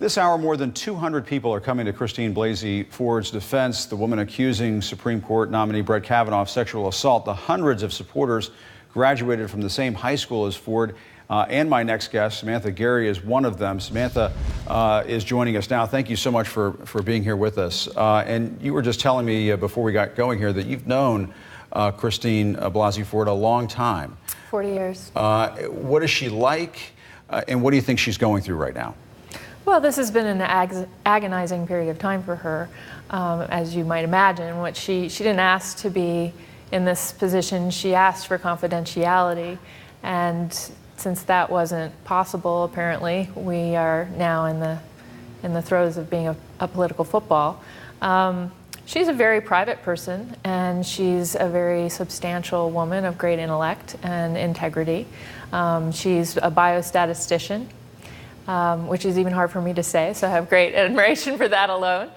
This hour, more than 200 people are coming to Christine Blasey Ford's defense, the woman accusing Supreme Court nominee Brett Kavanaugh of sexual assault. The hundreds of supporters graduated from the same high school as Ford. And my next guest, Samantha Guerry, is one of them. Samantha is joining us now. Thank you so much for being here with us. And you were just telling me before we got going here that you've known Christine Blasey Ford a long time. 40 years. What is she like, and what do you think she's going through right now? Well, this has been an agonizing period of time for her, as you might imagine. She didn't ask to be in this position. She asked for confidentiality, and since that wasn't possible, apparently, we are now in the throes of being a political football. She's a very private person, and she's a very substantial woman of great intellect and integrity. She's a biostatistician. Which is even hard for me to say, so I have great admiration for that alone.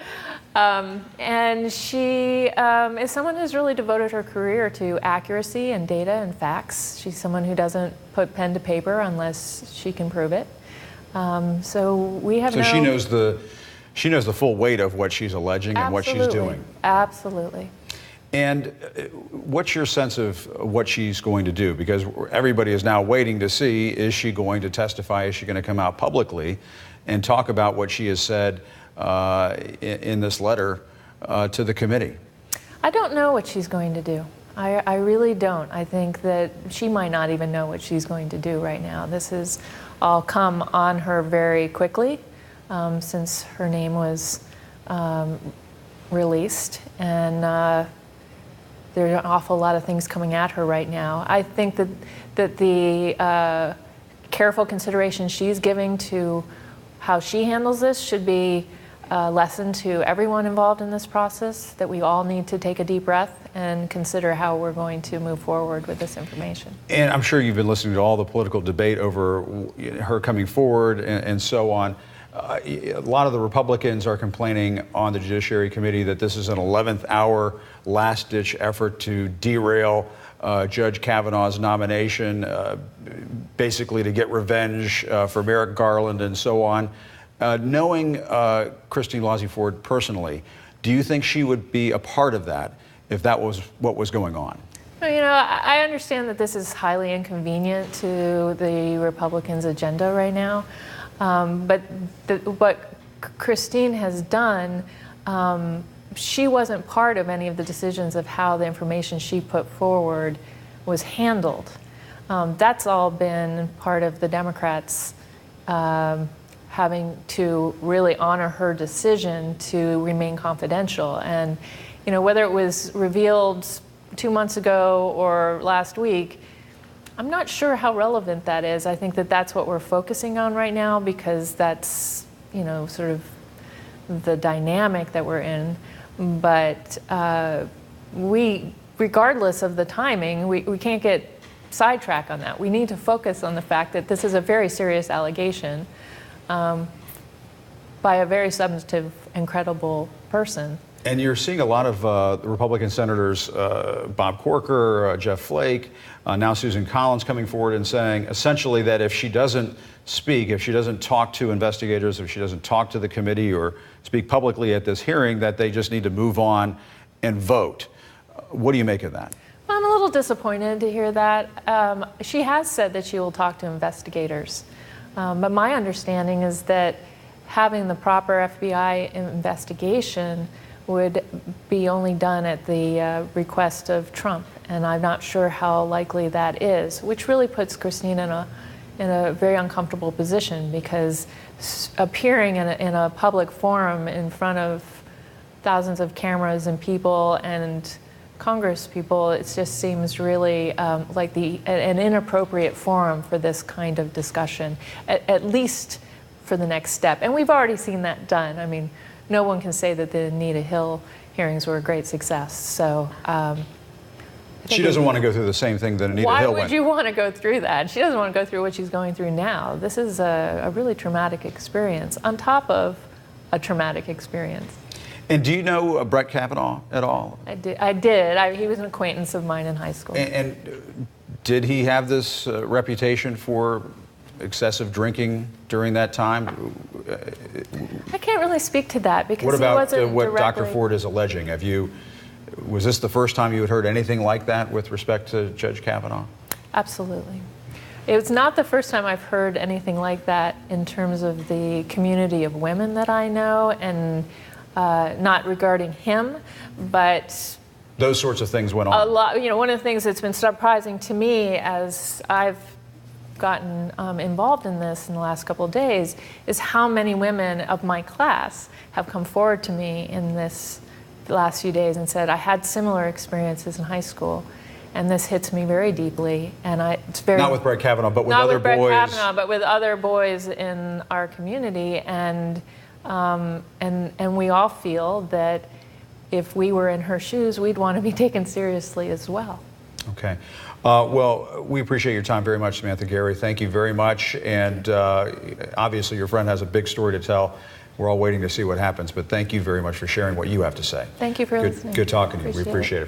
And she is someone who's really devoted her career to accuracy and data and facts. She's someone who doesn't put pen to paper unless she can prove it. So we have she knows the full weight of what she's alleging and what she's doing. Absolutely. And what's your sense of what she's going to do? Because everybody is now waiting to see, is she going to testify? Is she going to come out publicly and talk about what she has said in this letter to the committee? I don't know what she's going to do. I really don't. I think that she might not even know what she's going to do right now. This has all come on her very quickly since her name was released. And there are an awful lot of things coming at her right now. I think that the careful consideration she's giving to how she handles this should be a lesson to everyone involved in this process, that we all need to take a deep breath and consider how we're going to move forward with this information. And I'm sure you've been listening to all the political debate over her coming forward and so on. A lot of the Republicans are complaining on the Judiciary Committee that this is an 11th hour, last-ditch effort to derail Judge Kavanaugh's nomination, basically to get revenge for Merrick Garland and so on. Knowing Christine Blasey Ford personally, do you think she would be a part of that if that was what was going on? Well, you know, I understand that this is highly inconvenient to the Republicans' agenda right now. But what Christine has done, she wasn't part of any of the decisions of how the information she put forward was handled. That's all been part of the Democrats having to really honor her decision to remain confidential. And, you know, whether it was revealed 2 months ago or last week, I'm not sure how relevant that is. I think that that's what we're focusing on right now because that's, you know, sort of the dynamic that we're in. But regardless of the timing, we can't get sidetracked on that. We need to focus on the fact that this is a very serious allegation by a very substantive and credible person. And you're seeing a lot of Republican senators, Bob Corker, Jeff Flake, now Susan Collins coming forward and saying essentially that if she doesn't speak, if she doesn't talk to investigators, if she doesn't talk to the committee or speak publicly at this hearing, that they just need to move on and vote. What do you make of that? I'm a little disappointed to hear that. She has said that she will talk to investigators. But my understanding is that having the proper FBI investigation would be only done at the request of Trump, and I'm not sure how likely that is, which really puts Christine in a very uncomfortable position because appearing in a public forum in front of thousands of cameras and people and Congress people, it just seems really like an inappropriate forum for this kind of discussion, at least for the next step. And we've already seen that done. I mean, no one can say that the Anita Hill hearings were a great success. So she doesn't want to go through the same thing that Anita Hill went. Why would you want to go through that? She doesn't want to go through what she's going through now. This is a really traumatic experience on top of a traumatic experience. And do you know Brett Kavanaugh at all? I did. He was an acquaintance of mine in high school. And did he have this reputation for excessive drinking during that time? I can't really speak to that because What he about wasn't what directly... Dr. Ford is alleging? Was this the first time you had heard anything like that with respect to Judge Kavanaugh? Absolutely. It's not the first time I've heard anything like that in terms of the community of women that I know, and not regarding him, but those sorts of things went on. a lot. One of the things that's been surprising to me as I've gotten involved in this in the last couple of days is how many women of my class have come forward to me in this last few days and said, I had similar experiences in high school, and this hits me very deeply. And it's very not with Brett Kavanaugh, but with other boys. Not with Brett Kavanaugh, but with other boys in our community, and we all feel that if we were in her shoes, we'd want to be taken seriously as well. Okay. Well, we appreciate your time very much, Samantha Guerry. Thank you very much. And obviously, your friend has a big story to tell. We're all waiting to see what happens. But thank you very much for sharing what you have to say. Thank you for listening. Good talking to you. We appreciate it.